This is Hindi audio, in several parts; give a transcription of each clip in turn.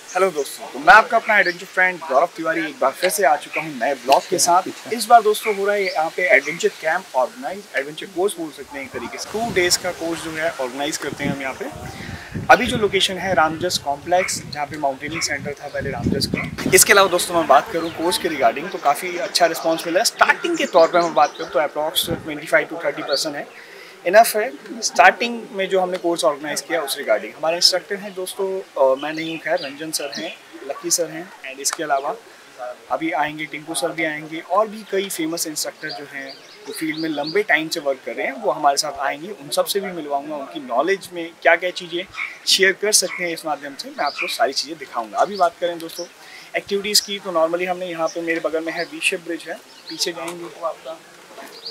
हेलो दोस्तों, तो मैं आपका अपना एडवेंचर फ्रेंड गौरव तिवारी एक बार फिर से आ चुका हूं नए ब्लॉग के साथ। इस बार दोस्तों हो रहा है यहाँ पे adventure camp organise, adventure course बोल सकते हैं एक तरीके से। 2 डेज का कोर्स जो है ऑर्गेनाइज करते हैं हम यहाँ पे। अभी जो लोकेशन है रामजस कॉम्प्लेक्स, जहाँ पे माउंटेनिंग सेंटर था पहले रामजस का। इसके अलावा दोस्तों मैं बात करूँ कोर्स के रिगार्डिंग तो काफ़ी अच्छा रिस्पॉन्स मिला है। स्टार्टिंग के तौर पर मैं बात करूँ तो अप्रॉक्स 25 to 30% है, इनफ है। स्टार्टिंग में जो हमने कोर्स ऑर्गेनाइज किया उस रिगार्डिंग हमारे इंस्ट्रक्टर हैं दोस्तों, मैं नहीं हूँ खैर, रंजन सर हैं, लकी सर हैं, एंड इसके अलावा अभी आएंगे टिंकू सर भी आएंगे और भी कई फेमस इंस्ट्रक्टर जो हैं जो फील्ड में लंबे टाइम से वर्क कर रहे हैं वो हमारे साथ आएंगे। उन सब से भी मिलवाऊंगा, उनकी नॉलेज में क्या क्या चीज़ें शेयर कर सकते हैं इस माध्यम से मैं आपको सारी चीज़ें दिखाऊंगा। अभी बात करें दोस्तों एक्टिविटीज़ की तो नॉर्मली हमने यहाँ पे मेरे बगल में है वी शेप ब्रिज है, पीछे जाएंगे तो आपका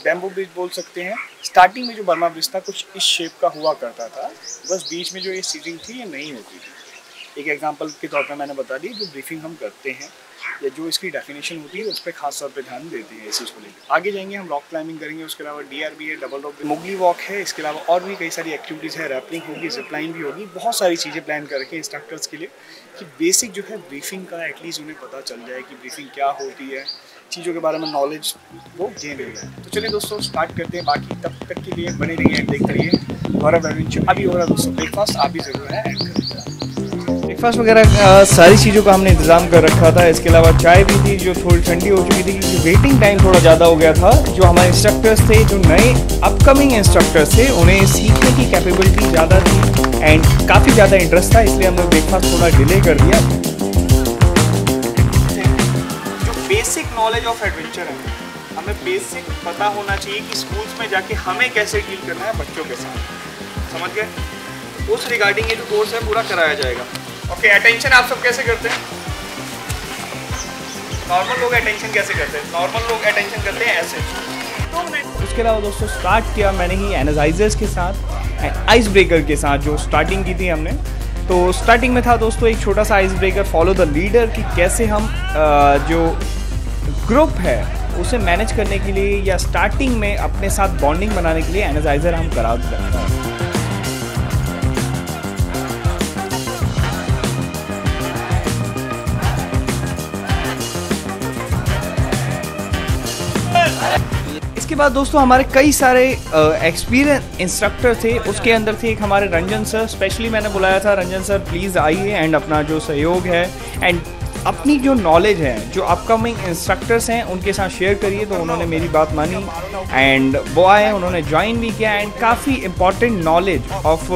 बैम्बू ब्रिज बोल सकते हैं। स्टार्टिंग में जो बर्मा ब्रिज था कुछ इस शेप का हुआ करता था, बस बीच में जो ये सीटिंग थी ये नहीं होती थी। एक एग्जांपल के तौर पे मैंने बता दी, जो ब्रीफिंग हम करते हैं या जो इसकी डेफिनेशन होती है उस पर खास तौर पे ध्यान देते हैं इस चीज़ को लेकर। आगे जाएंगे हम रॉक क्लाइंबिंग करेंगे, उसके अलावा DRB है, डबल रॉक, मुगली वॉक है, इसके अलावा और भी कई सारी एक्टिविटीज़ है, रैपलिंग होगी, जिपलाइन भी होगी, बहुत सारी चीज़ें प्लान करके इंस्ट्रक्टर्स के लिए कि बेसिक जो है ब्रीफिंग का एटलीस्ट उन्हें पता चल जाए कि ब्रीफिंग क्या होती है, चीज़ों के बारे में नॉलेज वो गेन हो जाए। तो चलिए दोस्तों स्टार्ट करते हैं, बाकी तब तक के लिए बने रहिए एंड देखते रहिए गौरव एडवेंचर। अभी हो रहा है दोस्तों ब्रेकफास्ट, आप भी ज़रूर है एंड ब्रेकफास्ट वगैरह सारी चीज़ों का हमने इंतज़ाम कर रखा था। इसके अलावा चाय भी थी जो थोड़ी ठंडी हो चुकी थी क्योंकि वेटिंग टाइम थोड़ा ज़्यादा हो गया था। जो हमारे इंस्ट्रक्टर्स थे, जो नए अपकमिंग इंस्ट्रक्टर्स थे, उन्हें सीखने की कैपेबिलिटी ज़्यादा थी एंड काफ़ी ज़्यादा इंटरेस्ट था, इसलिए हमने ब्रेकफास्ट थोड़ा डिले कर दिया। जो बेसिक नॉलेज ऑफ एडवेंचर है, हमें बेसिक पता होना चाहिए कि स्कूल्स में जाके हमें कैसे डील करना है बच्चों के साथ, समझ गए? उस रिगार्डिंग ये जो कोर्स है पूरा कराया जाएगा। ओके, अटेंशन आप सब कैसे करते हैं? नॉर्मल लोग अटेंशन कैसे करते हैं? नॉर्मल लोग अटेंशन करते हैं ऐसे। उसके अलावा दोस्तों स्टार्ट किया मैंने ही एनर्जाइजर्स के साथ, आइस ब्रेकर के साथ जो स्टार्टिंग की थी हमने। तो स्टार्टिंग में था दोस्तों एक छोटा सा ice breaker, follow the leader, कि कैसे हम जो ग्रुप है उसे मैनेज करने के लिए या स्टार्टिंग में अपने साथ बॉन्डिंग बनाने के लिए एनर्जाइजर हम करा सकते हैं। इसके बाद दोस्तों हमारे कई सारे एक्सपीरियंस इंस्ट्रक्टर थे, उसके अंदर थे एक हमारे रंजन सर। स्पेशली मैंने बुलाया था रंजन सर प्लीज़ आइए एंड अपना जो सहयोग है एंड अपनी जो नॉलेज है जो अपकमिंग इंस्ट्रक्टर्स हैं उनके साथ शेयर करिए। तो उन्होंने मेरी बात मानी एंड वो आए, उन्होंने ज्वाइन भी किया एंड काफ़ी इम्पॉर्टेंट नॉलेज ऑफ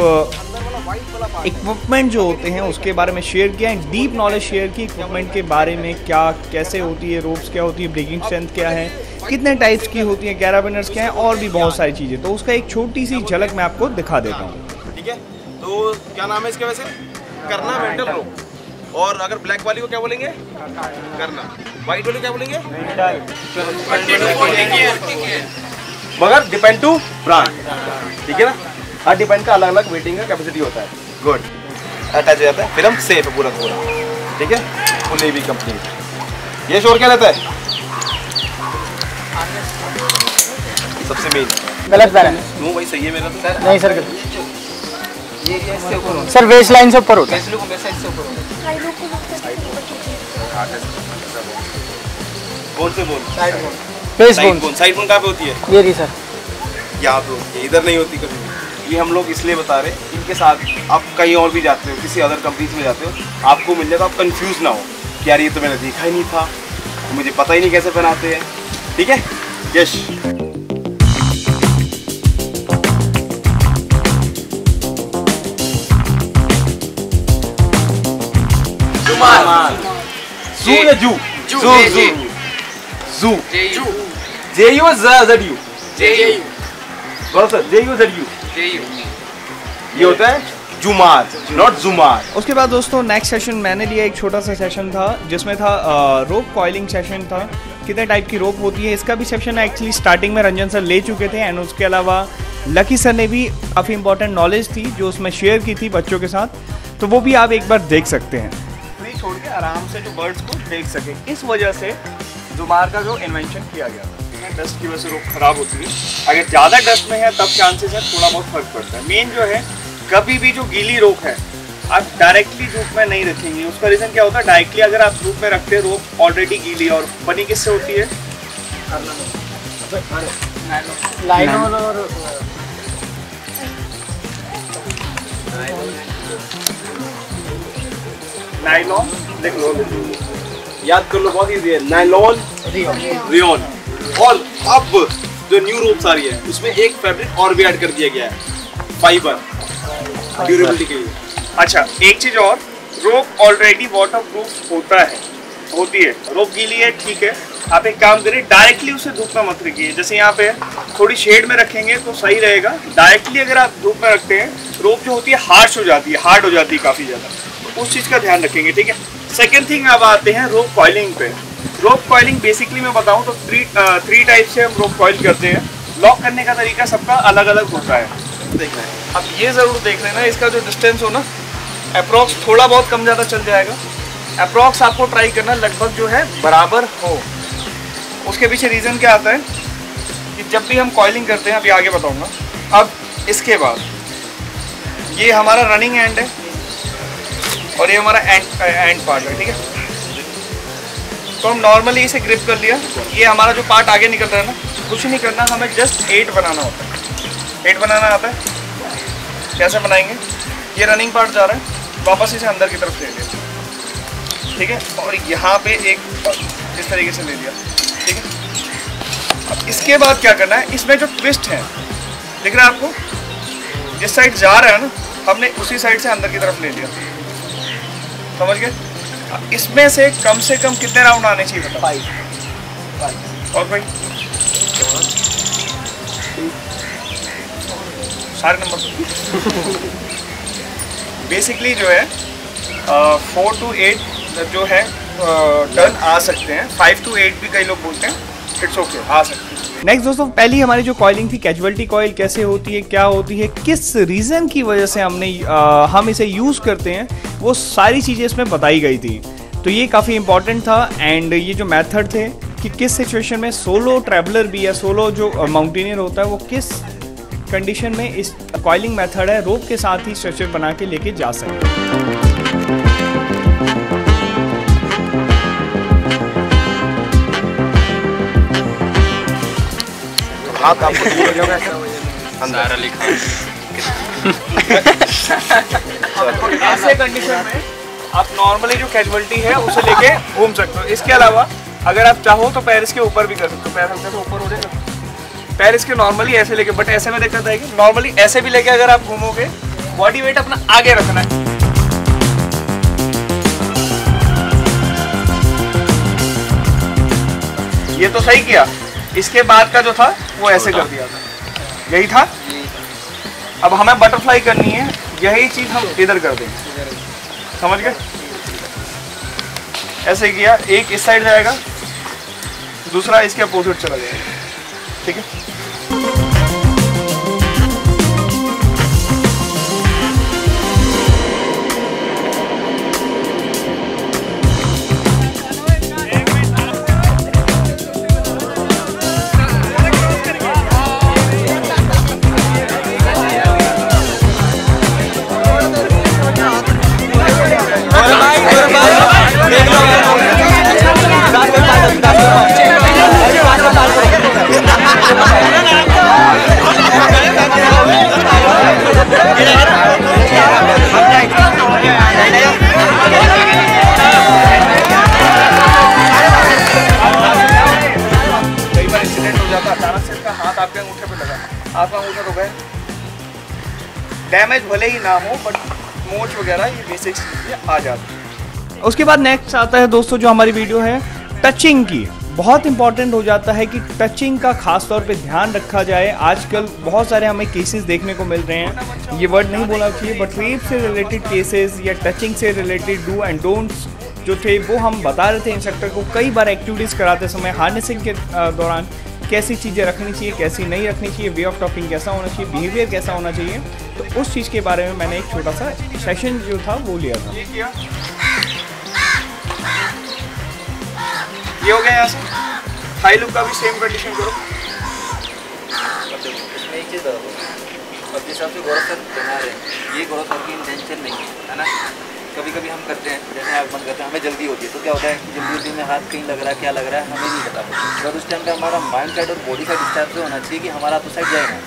इक्विपमेंट जो होते हैं उसके बारे में शेयर किया एंड डीप नॉलेज शेयर की इक्विपमेंट के बारे में, क्या कैसे होती है, रोप्स क्या होती है, ब्रेकिंग स्ट्रेंथ क्या है, कितने टाइप्स की होती हैं, कैराबिनर्स क्या है और भी बहुत सारी चीज़ें। तो उसका एक छोटी सी झलक मैं आपको दिखा देता हूँ। ठीक है, तो क्या नाम है इसके वैसे? करना मेंटल रोप। और अगर ब्लैक वाली को क्या बोलेंगे? करना। व्हाइट वाली को क्या बोलेंगे? मगर डिपेंड टू ब्रांड, ठीक है ना? हर डिपेंड का अलग अलग वेटिंग का कैपेसिटी होता है। गुड, अटैच हो जाता है, फिर हम सेफ है पूरा पूरा, ठीक है? फुल एवी कंपनी। ये शोर क्या लेता है? सबसे मेन गलत बैलेंस। क्यों भाई, सही है मेरा तो? नहीं सर, ये सर वेस्ट लाइन से ऊपर होता है। कौन से बोल? Side bone. साइड बोन कहाँ पे होती है? ये रही सर, यहाँ पे होती है, इधर नहीं होती कभी। ये हम लोग इसलिए बता रहे हैं, इनके साथ आप कहीं और भी जाते हो, किसी अदर कंपनीज में जाते हो, आपको मिल जाएगा, आप कंफ्यूज ना हो कि यार ये तो मैंने देखा ही नहीं था, तो मुझे पता ही नहीं कैसे बनाते हैं, ठीक है? यश जू या जू? जू JU ZU? गौरव सर, JU ZU ये होता है जुमार, नॉट जुमार। उसके बाद दोस्तों नेक्स्ट सेशन मैंने लिया, एक छोटा सा सेशन था जिसमें था रोप कॉइलिंग सेशन था। कितने टाइप की रोप होती है इसका भी सेशन एक्चुअली स्टार्टिंग में रंजन सर ले चुके थे एंड उसके अलावा लकी सर ने भी काफ़ी इंपॉर्टेंट नॉलेज थी जो उसमें शेयर की थी बच्चों के साथ, तो वो भी आप एक बार देख सकते हैं। नहीं छोड़ के आराम से जो बर्ड्स को देख सके, इस वजह से जुमार का जो इन्वेंशन किया गया था। डस्ट की वजह से रोप खराब होती है, अगर ज़्यादा डस्ट में है तब चांसेस है थोड़ा बहुत फर्क पड़ता है। मेन जो है कभी भी जो गीली रोप है आप डायरेक्टली धूप में नहीं रखेंगे। उसका रीज़न क्या होता है, डायरेक्टली अगर आप धूप में रखते हैं रोप ऑलरेडी गीली, और बनी किससे होती है, लाइनोन और नायलॉन, लिख लो, याद कर लो, बहुत इजी है, नायलॉन, रेयॉन। और अब जो न्यू रोप्स आ रही है उसमें एक फैब्रिक और भी ऐड कर दिया गया है, फाइबर, ड्यूरेबिलिटी के लिए। अच्छा एक चीज़ और, रोप ऑलरेडी वाटर प्रूफ होती है। रोप गीली है, ठीक है, आप एक काम करिए, डायरेक्टली उसे धूप में मत रखिए। जैसे यहाँ पे थोड़ी शेड में रखेंगे तो सही रहेगा। डायरेक्टली अगर आप धूप में रखते हैं, रोप जो होती है हार्ड हो जाती है काफ़ी ज़्यादा, तो उस चीज़ का ध्यान रखेंगे, ठीक है। सेकेंड थिंग, अब आते हैं रोप कॉइलिंग पे। रोप कॉइलिंग बेसिकली मैं बताऊँ तो थ्री टाइप से हम रोप कॉइल करते हैं। लॉक करने का तरीका सबका अलग अलग होता है। देखना है, अब ये ज़रूर देख लेना, इसका जो डिस्टेंस हो ना, अप्रॉक्स थोड़ा बहुत कम ज़्यादा चल जाएगा। अप्रॉक्स आपको ट्राई करना लगभग जो है बराबर हो। उसके पीछे रीज़न क्या आता है कि जब भी हम कॉइलिंग करते हैं, अभी आगे बताऊंगा। अब इसके बाद ये हमारा रनिंग एंड है और ये हमारा एंड पार्ट है, ठीक है। तो हम नॉर्मली इसे ग्रिप कर लिया, ये हमारा जो पार्ट आगे निकल रहा है ना, कुछ नहीं करना, हमें जस्ट 8 बनाना होता है। 8 बनाना आता है, कैसे बनाएंगे, ये रनिंग पार्ट जा रहा है, वापस इसे अंदर की तरफ ले लिया, ठीक है, और यहाँ पे एक इस तरीके से ले लिया, ठीक है। अब इसके बाद क्या करना है, इसमें जो ट्विस्ट है दिख रहा है आपको, जिस साइड जा रहा है ना, हमने उसी साइड से अंदर की तरफ ले लिया, समझ गए। इसमें से कम कितने राउंड आने चाहिए बताओ? 5। और भाई सारे नंबर बेसिकली जो है 4 to 8 जो है टर्न आ सकते हैं, 5 to 8 भी कई लोग बोलते हैं, इट्स ओके, आ सकते हैं। नेक्स्ट दोस्तों, पहली हमारी जो कॉइलिंग थी, कैजुअलिटी कॉइल कैसे होती है, क्या होती है, किस रीज़न की वजह से हम इसे यूज़ करते हैं, वो सारी चीज़ें इसमें बताई गई थी। तो ये काफ़ी इंपॉर्टेंट था। एंड ये जो मेथड थे कि किस सिचुएशन में सोलो ट्रैवलर भी या सोलो जो माउंटेनियर होता है वो किस कंडीशन में इस कॉइलिंग मेथड है रोप के साथ ही स्ट्रक्चर बना के लेके जा सकते हैं। हाथ आपको दूर हो जाएगा ऐसे कंडीशन में आप नॉर्मली जो कैजुअलिटी है उसे लेके घूम सकते हो। इसके अलावा अगर आप चाहो तो पैर इसके ऊपर भी कर सकते हो, पैर हल्का सा ऊपर हो जाएगा, पैर इसके नॉर्मली ऐसे लेके, बट ऐसे में दिक्कत आएगी, नॉर्मली ऐसे भी लेके अगर आप घूमोगे, बॉडी वेट अपना आगे रखना है। ये तो सही किया, इसके बाद का जो था वो ऐसे कर दिया था, यही था। अब हमें बटरफ्लाई करनी है, यही चीज हम इधर कर देंगे, समझ गए। ऐसे किया, एक इस साइड जाएगा, दूसरा इसके अपोजिट चला जाएगा, ठीक है। आपके अंगूठे पे लगा, आपका अंगूठा तो गया, डैमेज भले ही ना हो बट मोच वगैरह ये बेसिक चीजें आ जाती है। उसके बाद नेक्स्ट आता है दोस्तों जो हमारी वीडियो है टचिंग की। बहुत इंपॉर्टेंट हो जाता है कि टचिंग का खास तौर पे ध्यान रखा जाए। आजकल बहुत सारे हमें केसेस देखने को मिल रहे हैं, ये वर्ड नहीं बोलना चाहिए, बट रेप से रिलेटेड केसेस या टचिंग से रिलेटेड डू एंड डोंट्स जो थे वो हम बता रहे थे इंस्ट्रक्टर को कई बार एक्टिविटीज़ कराते समय, हार्नेसिंग के दौरान कैसी चीज़ें रखनी चाहिए, कैसी नहीं रखनी चाहिए, वे ऑफ टॉकिंग कैसा होना चाहिए, बिहेवियर कैसा होना चाहिए। तो उस चीज़ के बारे में मैंने एक छोटा सा सेशन जो था वो लिया था। ये हो गया यहाँ से। थाई लुक का भी सेम कंडीशन करो। इसमें एक चीज़ और जिस हिसाब से गौरव सर बना रहे हैं ये ग्रोथ की इंटेंशन नहीं है ना। कभी कभी हम करते हैं, जैसे आप मन करते हैं, हमें जल्दी होती है, तो क्या होता है कि जल्दी में हाथ कहीं लग रहा है, क्या लग रहा है हमें नहीं पता। और उस टाइम पे हमारा माइंड साइड और बॉडी साइड इस टाइप से होना चाहिए कि हमारा तो साइड जाए ना,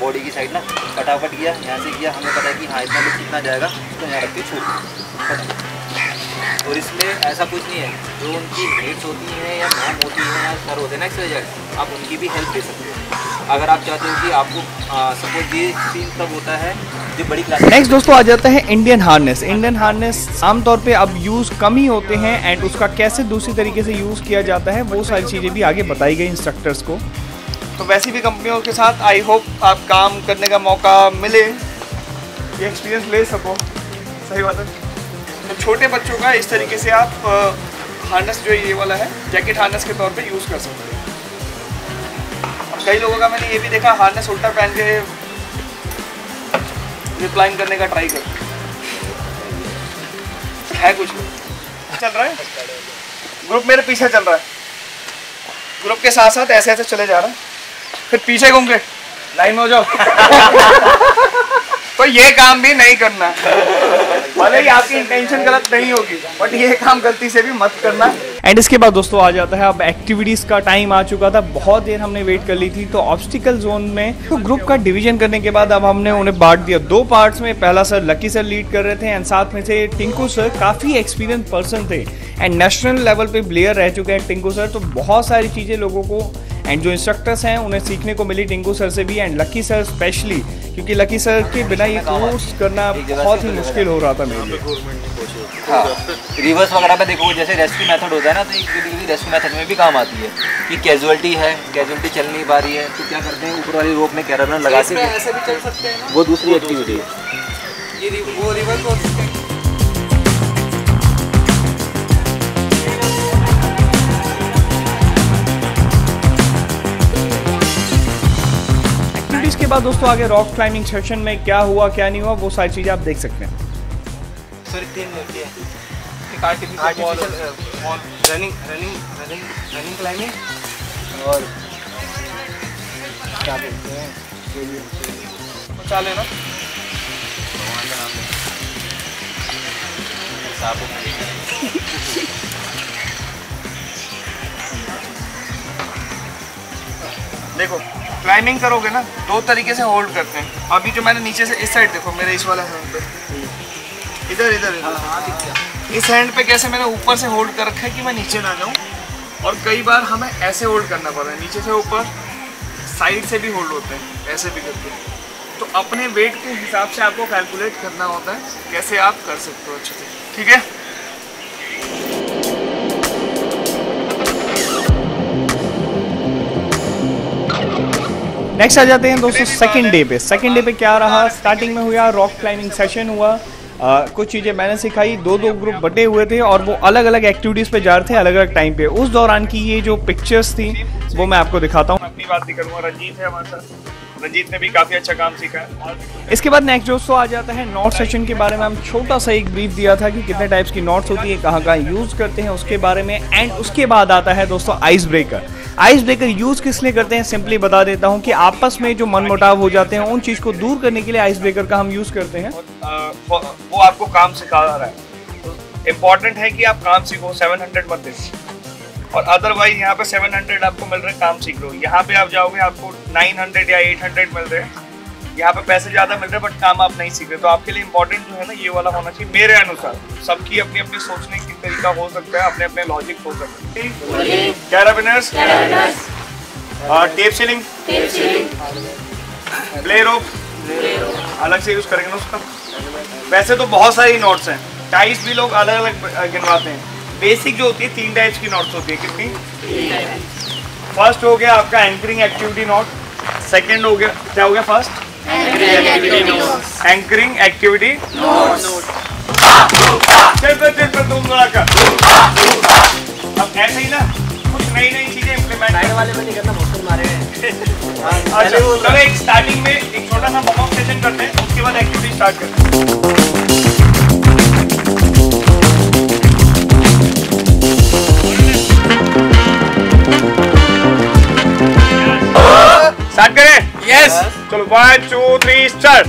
बॉडी की साइड ना फटाफट गया, यहाँ से किया, हमें पता है कि हाँ इतना लोग कितना जाएगा, तो यहाँ रख के छूट। और इसमें ऐसा कुछ नहीं है, जो उनकी नीड्स होती हैं या मैम होती हैं या सर होते हैं ना एक्सरसाइज, आप उनकी भी हेल्प ले सकते हो अगर आप चाहते हो कि आपको सपोज ये सीन तब होता है जो बड़ी क्लास। नेक्स्ट दोस्तों आ जाता है इंडियन हार्नेस। इंडियन हार्नेस आमतौर पे अब यूज़ कम ही होते हैं एंड उसका कैसे दूसरी तरीके से यूज़ किया जाता है वो सारी चीज़ें भी आगे बताई गई इंस्ट्रक्टर्स को। तो वैसी भी कंपनियों के साथ आई होप आप काम करने का मौका मिले, ये एक्सपीरियंस ले सको। सही बात है। तो छोटे बच्चों का इस तरीके से आप हार्नेस जो ये वाला है जैकेट हार्नेस के तौर पे यूज़ कर सकते हैं। और कई लोगों का मैंने ये भी देखा हार्नेस उल्टा पहन के रिप्लाइंग करने का ट्राई कर है। कुछ चल रहा है, ग्रुप मेरे पीछे चल रहा है, ग्रुप के साथ साथ ऐसे ऐसे चले जा रहा है, फिर पीछे घूम के लाइन में हो जाओ। तो ये काम भी नहीं करना, भले ही आपकी इंटेंशन गलत नहीं होगी बट ये काम गलती से भी मत करना। एंड इसके बाद दोस्तों आ जाता है अब एक्टिविटीज़ का टाइम आ चुका था, बहुत देर हमने वेट कर ली थी। तो ऑब्स्टिकल जोन में तो ग्रुप का डिवीजन करने के बाद अब हमने उन्हें बांट दिया दो पार्ट्स में। पहला सर लकी सर लीड कर रहे थे एंड साथ में से टिंकू सर, काफ़ी एक्सपीरियंस पर्सन थे एंड नेशनल लेवल पे प्लेयर रह चुके हैं टिंकू सर। तो बहुत सारी चीज़ें लोगों को एंड जो इंस्ट्रक्टर्स हैं उन्हें सीखने को मिली टिंकू सर से भी एंड लकी सर स्पेशली, क्योंकि लकी सर के बिना ये कोर्स करना बहुत ही मुश्किल हो रहा था मेरे लिए। हाँ, रिवर्स वगैरह पे देखो, जैसे रेस्क्यू मेथड होता है ना, तो एक रेस्क्यू मेथड में भी काम आती है कि कैजुअलिटी है, कैजुअलिटी चल नहीं पा रही है, तो क्या करते हैं ऊपर वाली रोप में कैरबन लगा के ऐसे भी चल सकते हैं ना, वो दूसरी एक्टिविटी है। ये वो रिवर्स हो सकते हैं। इसके बाद दोस्तों आगे रॉक क्लाइंबिंग सेशन में क्या हुआ क्या नहीं हुआ वो सारी चीज़ें आप देख सकते हैं। सर 3 होती है, एक आर्टिफिशियल रनिंग क्लाइंबिंग और क्या बोलते हैं बचा लेना देखो क्लाइंबिंग करोगे ना दो तरीके से होल्ड करते हैं। अभी जो मैंने नीचे से इस साइड देखो मेरे इस वाला हैंड पे इधर इधर इस हैंड पे कैसे मैंने ऊपर से होल्ड कर रखा है कि मैं नीचे ना जाऊं, और कई बार हमें ऐसे होल्ड करना पड़ रहा है, नीचे से ऊपर साइड से भी होल्ड होते हैं, ऐसे भी करते हैं। तो अपने वेट के हिसाब से आपको कैलकुलेट करना होता है कैसे आप कर सकते हो अच्छे से। ठीक है, नेक्स्ट आ जाते हैं दोस्तों सेकंड डे पे। सेकंड डे पे क्या रहा, स्टार्टिंग में हुआ रॉक क्लाइंबिंग सेशन हुआ। कुछ चीज़ें मैंने सिखाई, दो ग्रुप बटे हुए थे और वो अलग अलग एक्टिविटीज़ पे जा रहे थे अलग अलग टाइम पे। उस दौरान की ये जो पिक्चर्स थी वो मैं आपको दिखाता हूँ। अपनी बात नहीं करूँगा, रंजीत है हमारे साथ, रंजीत ने भी काफ़ी अच्छा काम सीखा है। इसके बाद नेक्स्ट दोस्तों आ जाता है नॉट सेशन के बारे में। हम छोटा सा एक ब्रीफ दिया था कि कितने टाइप्स की नॉट्स होती है, कहाँ कहाँ यूज़ करते हैं उसके बारे में। एंड उसके बाद आता है दोस्तों ice breaker. Ice breaker use किस लिए करते हैं सिंपली बता देता हूँ कि आपस में जो मनमुटाव हो जाते हैं उन चीज़ को दूर करने के लिए आइस ब्रेकर का हम यूज़ करते हैं। वो आपको काम सिखा रहा है, इम्पॉर्टेंट है कि आप काम सीखो, 700 मत दे। और अदरवाइज यहाँ पे 700 आपको मिल रहे, काम सीख लो। यहाँ पे आप जाओगे आपको 900 या 800 मिल रहे हैं, यहाँ पे पैसे ज़्यादा मिल रहे हैं बट काम आप नहीं सीख रहे। तो आपके लिए इम्पोर्टेंट जो है ना ये वाला होना चाहिए मेरे अनुसार। सबकी अपनी अपनी सोचने की तरीका हो सकता है, अपने अपने लॉजिक हो सकते हैं। कैराबिनर्स, टेप सीलिंग, प्ले रोप अलग से यूज करेंगे ना उसका। वैसे तो बहुत सारी नोट्स हैं, टाइप्स भी लोग अलग अलग गिनवाते हैं। बेसिक जो होती है 3 टाइप्स की नोट्स होती है। कितनी? फर्स्ट हो गया आपका एंकरिंग एक्टिविटी नोट, सेकंड हो गया क्या हो गया फर्स्ट एंकरिंग एक्टिविटी नोट्स। चल तुम लोग कर। अब ऐसे ही ना कुछ नई नई चीजें इम्प्लीमेंट वाले में नहीं करना, मुश्किल मारे हैं। अच्छा चलो एक स्टार्टिंग में एक छोटा सा वार्म अप सेशन करते हैं, उसके बाद एक्टिविटी स्टार्ट करते हैं। स्टार्ट करें? यस। चलो 1 2 3 स्टार्ट।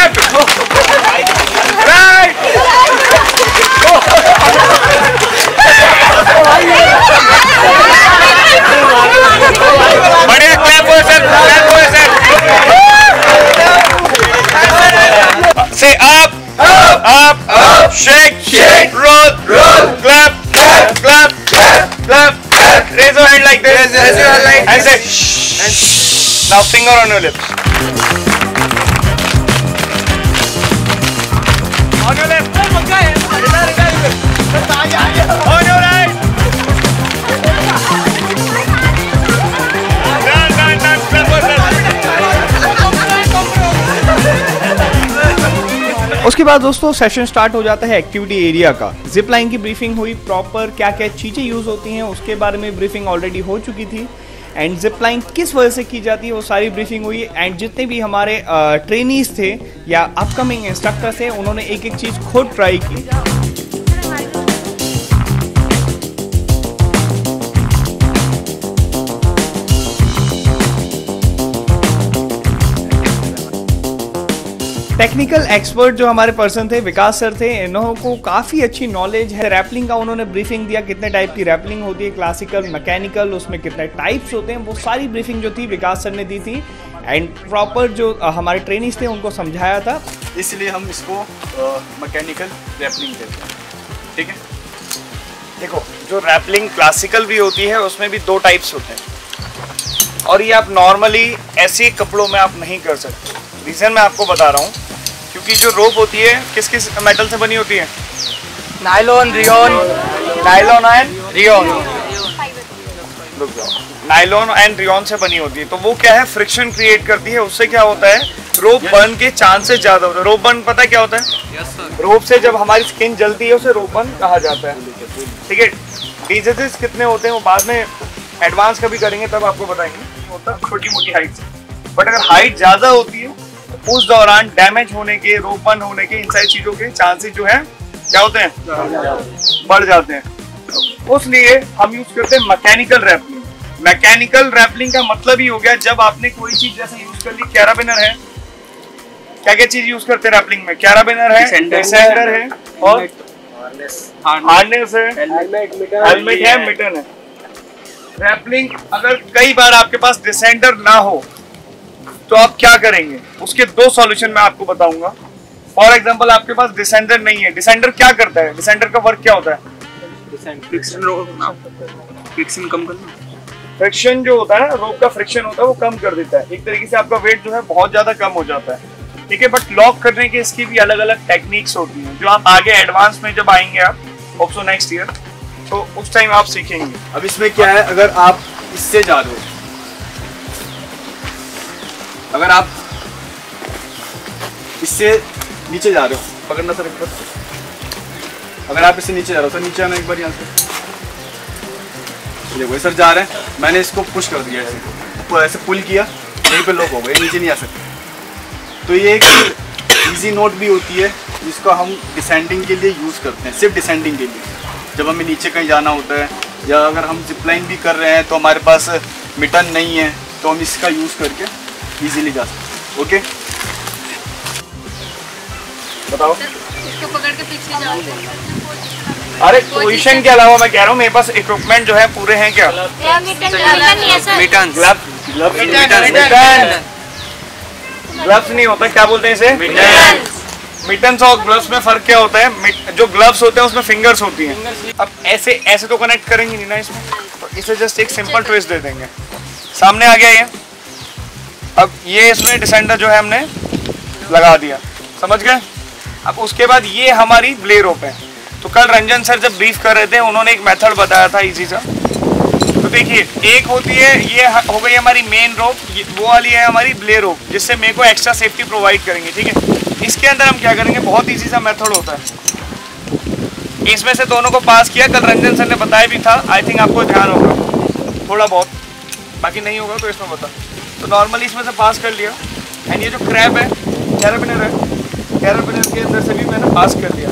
Left right. बढ़िया, क्लैप हो सर, क्लैप हो sir. Say up up shake shake roll roll clap clap clap clap. Raise your hand like this. Raise your hand like this. And say. Now finger on your lips. On your left. On your right. Done. उसके बाद दोस्तों सेशन स्टार्ट हो जाता है एक्टिविटी एरिया का। जिप लाइन की ब्रीफिंग हुई, प्रॉपर क्या क्या चीज़ें यूज़ होती हैं उसके बारे में ब्रीफिंग ऑलरेडी हो चुकी थी। एंड जिप लाइन किस वजह से की जाती है वो सारी ब्रीफिंग हुई। एंड जितने भी हमारे ट्रेनीज थे या अपकमिंग इंस्ट्रक्टर थे उन्होंने एक एक चीज़ खुद ट्राई की। टेक्निकल एक्सपर्ट जो हमारे पर्सन थे विकास सर थे, इन्हों को काफ़ी अच्छी नॉलेज है रैपलिंग का। उन्होंने ब्रीफिंग दिया कितने टाइप की रैपलिंग होती है, क्लासिकल, मैकेनिकल, उसमें कितने टाइप्स होते हैं, वो सारी ब्रीफिंग जो थी विकास सर ने दी थी। एंड प्रॉपर जो हमारे ट्रेनिंग्स थे उनको समझाया था, इसलिए हम इसको मैकेनिकल रैपलिंग कहते हैं। ठीक है, देखो जो रैपलिंग क्लासिकल भी होती है उसमें भी दो टाइप्स होते हैं और ये आप नॉर्मली ऐसे कपड़ों में आप नहीं कर सकते। रीज़न मैं आपको बता रहा हूँ, क्योंकि जो रोप होती है किस किस मेटल से बनी होती है? Nylon, rayon, nylon and rayon. रुक जाओ, नायलॉन एंड रियोन से बनी होती है। तो वो क्या है, फ्रिक्शन क्रिएट करती है, उससे क्या होता है रोप बर्न के चांसेस ज़्यादा होते हैं। रोप बर्न पता है क्या होता है? रोप से जब हमारी स्किन जलती है उसे रोप बर्न कहा जाता है। ठीक है, डिजीजेस कितने होते हैं वो बाद में एडवांस कभी करेंगे तब आपको बताएंगे। होता है छोटी मोटी हाइट से, बट अगर हाइट ज़्यादा होती है उस दौरान डैमेज होने के, रोप बर्न होने के, इन सारी चीज़ों के चांसेस जो है क्या होते हैं, बढ़ जाते हैं। उसलिए हम यूज करते हैं मैकेनिकल रैपलिंग। मैकेनिकल रैपलिंग का मतलब ही हो गया जब आपने कोई चीज जैसे यूज कर ली, कैराबिनर है, क्या क्या चीज यूज करते हैं रैपलिंग में? कैराबिनर है, डिसेंडर है और हार्नेस है, हेलमेट है, मिटन है। रैपलिंग अगर कई बार आपके पास डिसेंडर ना हो तो आप क्या करेंगे, उसके दो सॉल्यूशन मैं आपको बताऊंगा। फॉर एग्जांपल आपके पास डिसेंडर नहीं है, डिसेंडर क्या करता है? डिसेंडर का वर्क क्या होता है? फ्रिक्शन कम करना। फ्रिक्शन जो होता है ना, रोप का फ्रिक्शन होता है वो कम कर देता है। एक तरीके से आपका वेट जो है बहुत ज्यादा कम हो जाता है। ठीक है, बट लॉक करने के इसकी भी अलग अलग टेक्निक्स होती हैं जो आप आगे एडवांस में जब आएंगे आप होप सो नेक्स्ट ईयर, तो उस टाइम आप सीखेंगे। अब इसमें क्या है, अगर आप इससे जा रहे हो, अगर आप इससे नीचे जा रहे हो, पकड़ना सर एक बार। अगर आप इससे नीचे जा रहे हो तो नीचे आना एक बार, यहाँ से देखो सर जा रहे हैं, मैंने इसको पुश कर दिया, ऐसे पुल किया, यहीं पे लॉक हो गए, नीचे नहीं आ सकते। तो ये एक इजी नोट भी होती है जिसको हम डिसेंडिंग के लिए यूज़ करते हैं, सिर्फ डिसेंडिंग के लिए। जब हमें नीचे कहीं जाना होता है या अगर हम जिपलाइन भी कर रहे हैं तो हमारे पास मिटन नहीं है तो हम इसका यूज़ करके इजीली जा सकते हैं। ओके, बताओ। इसको पकड़ के पीछे जाओ। अरे पोजीशन के अलावा मैं कह रहा हूँ मेरे पास इक्विपमेंट जो है पूरे हैं क्या? ग्लव्स नहीं होता, क्या बोलते हैं इसे? मिटन्स और ग्लव्स में फर्क क्या होता है? जो ग्लव्स होते हैं उसमें फिंगर्स होती हैं। अब ऐसे ऐसे तो कनेक्ट करेंगे नहीं ना इसमें, तो इसे जस्ट एक सिंपल ट्विस्ट दे देंगे। सामने आ गया ये। अब ये इसमें डिसेंडर जो है हमने लगा दिया, समझ गए? अब उसके बाद ये हमारी ब्ले रोप है। तो कल रंजन सर जब ब्रीफ कर रहे थे उन्होंने एक मेथड बताया था इजी सा। तो देखिए, एक होती है, ये हो गई हमारी मेन रोप, वो वाली है हमारी ब्ले रोप, जिससे मेरे को एक्स्ट्रा सेफ्टी प्रोवाइड करेंगे। ठीक है, इसके अंदर हम क्या करेंगे, बहुत इजी सा मेथड होता है। इसमें से दोनों को पास किया, कल रंजन सर ने बताया भी था, आई थिंक आपको ध्यान होगा थोड़ा बहुत, बाकी नहीं होगा तो इसमें बता। तो नॉर्मली इसमें से पास कर लिया। एंड ये जो क्रैब है, कैराबिनर है, कैराबिनर के अंदर से भी मैंने पास कर लिया।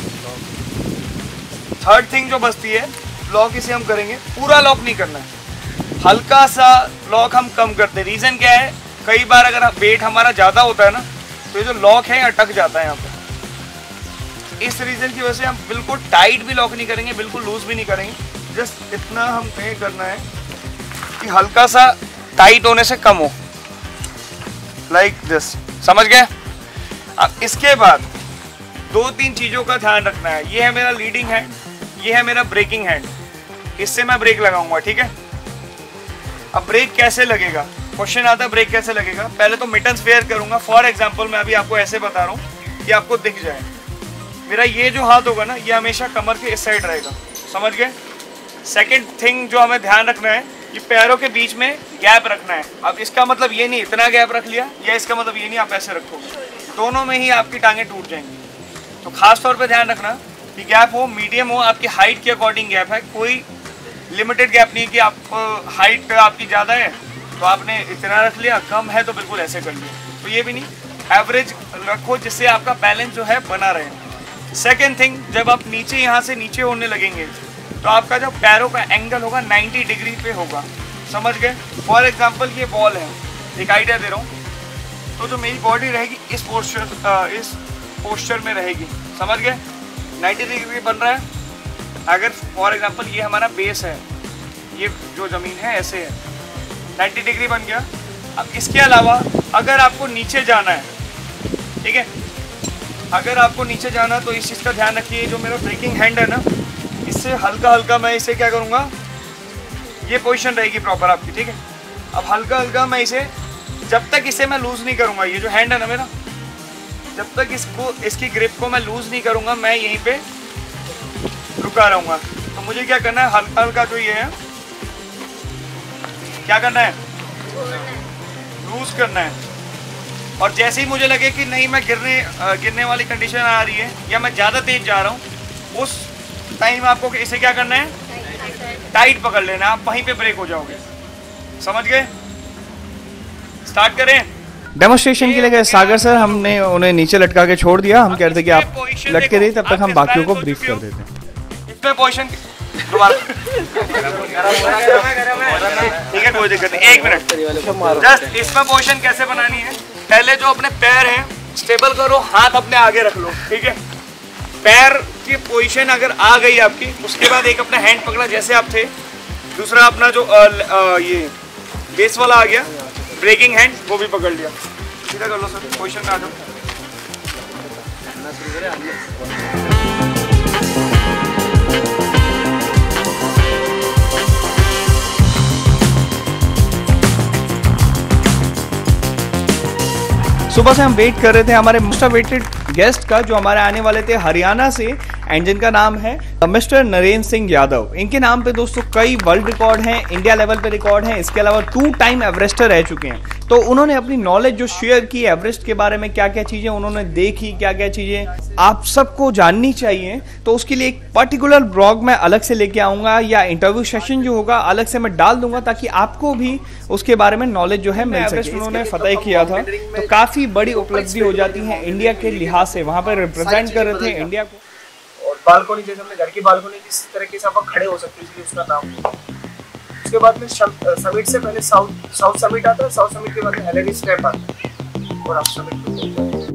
थर्ड थिंग जो बचती है, लॉक इसे हम करेंगे, पूरा लॉक नहीं करना है, हल्का सा लॉक हम कम करते हैं। रीज़न क्या है, कई बार अगर वेट हमारा ज़्यादा होता है ना तो ये जो लॉक है अटक जाता है यहाँ पे। इस रीजन की वजह से हम बिल्कुल टाइट भी लॉक नहीं करेंगे, बिल्कुल लूज भी नहीं करेंगे, जस्ट इतना हम पे करना है कि हल्का सा टाइट होने से कम हो, लाइक दिस, समझ गए। अब इसके बाद 2-3 चीज़ों का ध्यान रखना है। ये है मेरा लीडिंग हैंड, ये है मेरा ब्रेकिंग हैंड, इससे मैं ब्रेक लगाऊंगा, ठीक है। अब ब्रेक कैसे लगेगा, क्वेश्चन आता है ब्रेक कैसे लगेगा। पहले तो मिटन्स वेयर करूंगा। फॉर एग्जांपल मैं अभी आपको ऐसे बता रहा हूँ कि आपको दिख जाए। मेरा ये जो हाथ होगा ना, ये हमेशा कमर के इस साइड रहेगा, समझ गए। सेकंड थिंग जो हमें ध्यान रखना है, ये पैरों के बीच में गैप रखना है। अब इसका मतलब ये नहीं इतना गैप रख लिया, या इसका मतलब ये नहीं आप ऐसे रखोगे, दोनों में ही आपकी टांगें टूट जाएंगी। तो खास तौर पे ध्यान रखना कि गैप हो, मीडियम हो, आपकी हाइट के अकॉर्डिंग गैप है, कोई लिमिटेड गैप नहीं कि आप हाइट आपकी ज़्यादा है तो आपने इतना रख लिया, कम है तो बिल्कुल ऐसे कर लिया, तो ये भी नहीं, एवरेज रखो जिससे आपका बैलेंस जो है बना रहे। सेकेंड थिंग, जब आप नीचे यहाँ से नीचे होने लगेंगे तो आपका जो पैरों का एंगल होगा 90 डिग्री पे होगा, समझ गए। फॉर एग्जांपल ये बॉल है, एक आइडिया दे रहा हूँ, तो जो मेरी बॉडी रहेगी इस पोस्चर में रहेगी, समझ गए। 90 डिग्री बन रहा है। अगर फॉर एग्जांपल ये हमारा बेस है, ये जो ज़मीन है ऐसे है, 90 डिग्री बन गया। अब इसके अलावा अगर आपको नीचे जाना है, ठीक है, अगर आपको नीचे जाना तो इस चीज़ का ध्यान रखिए, जो मेरा ब्रेकिंग हैंड है ना, इससे हल्का हल्का मैं इसे क्या करूँगा, ये पोजीशन रहेगी प्रॉपर आपकी, ठीक है। अब हल्का हल्का मैं इसे, जब तक इसे मैं लूज़ नहीं करूँगा, ये जो हैंड है ना मेरा, जब तक इसकी ग्रिप को मैं लूज़ नहीं करूँगा, मैं यहीं पे रुका रहूँगा। तो मुझे क्या करना है, हल्का हल्का जो ये है क्या करना है, लूज़ करना है। और जैसे ही मुझे लगे कि नहीं मैं गिरने वाली कंडीशन आ रही है, या मैं ज़्यादा तेज जा रहा हूँ, उस टाइम आपको इसे क्या करना है, टाइट पकड़ लेना, आप वहीं पे ब्रेक हो जाओगे, समझ गए। स्टार्ट करें। डेमोस्ट्रेशन के लिए गए सागर सर, हमने उन्हें नीचे लटका के छोड़ दिया। हम कह रहे थे कि आप लटके रहिए, तब तक हम बाकियों को ब्रीफ कर देते हैं। इसमें पोजीशन दोबारा ठीक है, कोई दिक्कत नहीं, 1 मिनट जस्ट। इसमें पोजीशन कैसे बनानी है, पहले जो अपने पैर हैं स्टेबल करो, हाथ अपने आगे रख लो, ठीक है। पैर की पोजीशन अगर आ गई आपकी, उसके बाद एक अपना हैंड पकड़ा जैसे आप थे, दूसरा अपना जो ये बेस वाला आ गया ब्रेकिंग हैंड, वो भी पकड़ लिया, सीधा कर लो सर, पोजीशन में आ जाओ। सुबह से हम वेट कर रहे थे हमारे मोस्ट अवेटेड गेस्ट का, जो हमारे आने वाले थे हरियाणा से, एंड जिनका नाम है मिस्टर नरेंद्र सिंह यादव। इनके नाम पे दोस्तों कई वर्ल्ड रिकॉर्ड हैं, इंडिया लेवल पे रिकॉर्ड हैं, इसके अलावा 2 टाइम एवरेस्टर रह चुके हैं। तो उन्होंने अपनी नॉलेज जो शेयर की एवरेस्ट के बारे में, क्या क्या चीज़ें उन्होंने देखी, क्या क्या चीज़ें आप सबको जाननी चाहिए, तो उसके लिए एक पर्टिकुलर ब्लॉग मैं अलग से लेके आऊँगा, या इंटरव्यू सेशन जो होगा अलग से मैं डाल दूंगा, ताकि आपको भी उसके बारे में नॉलेज जो है मिल सके। उन्होंने फतह किया था, तो काफ़ी बड़ी उपलब्धि हो जाती है इंडिया के लिहाज से, वहाँ पर रिप्रेजेंट कर रहे थे इंडिया को। और बालकोनी, जैसे अपने घर की बालकोनी जिस तरीके से आप खड़े हो सकते हो, इसलिए उसका नाम। उसके बाद में समिट से पहले साउथ समिट आता है, साउथ समिट के बाद में हेलेनी स्टेप आता है, और आप समिट पे पहुंच जाते हैं।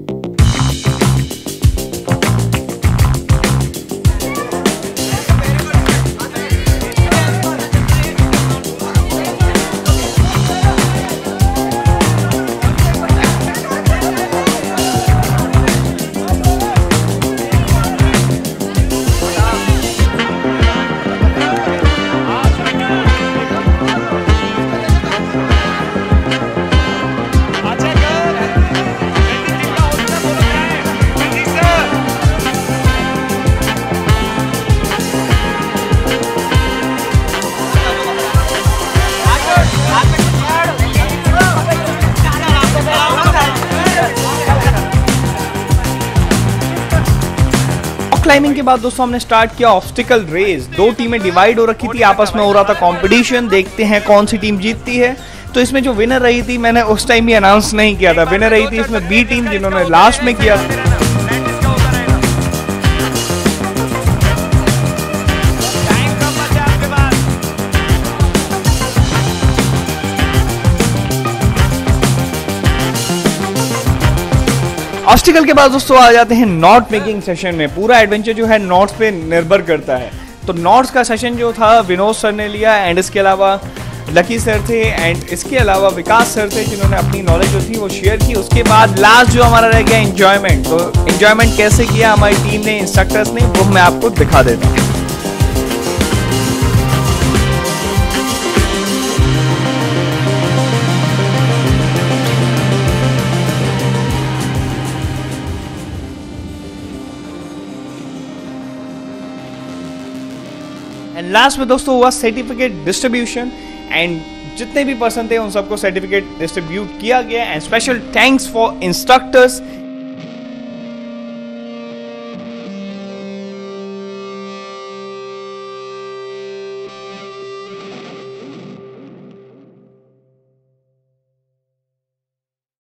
क्लाइंबिंग के बाद दोस्तों हमने स्टार्ट किया ऑब्स्टिकल रेस। 2 टीमें डिवाइड हो रखी थी, आपस में हो रहा था कंपटीशन, देखते हैं कौन सी टीम जीतती है। तो इसमें जो विनर रही थी, मैंने उस टाइम भी अनाउंस नहीं किया था, विनर रही थी इसमें बी टीम, जिन्होंने लास्ट में किया था। ऑब्स्टिकल के बाद दोस्तों आ जाते हैं नॉट मेकिंग सेशन में। पूरा एडवेंचर जो है नॉट्स पे निर्भर करता है। तो नॉट्स का सेशन जो था विनोद सर ने लिया एंड इसके अलावा लकी सर थे एंड इसके अलावा विकास सर थे जिन्होंने अपनी नॉलेज जो थी वो शेयर की। उसके बाद लास्ट जो हमारा रह गया एंजॉयमेंट। तो एंजॉयमेंट कैसे किया हमारी टीम ने, इंस्ट्रक्टर्स ने, वो मैं आपको दिखा देता हूँ। एंड लास्ट में दोस्तों हुआ सर्टिफिकेट डिस्ट्रीब्यूशन एंड जितने भी पर्सन थे उन सबको सर्टिफिकेट डिस्ट्रीब्यूट किया गया। And special thanks for instructors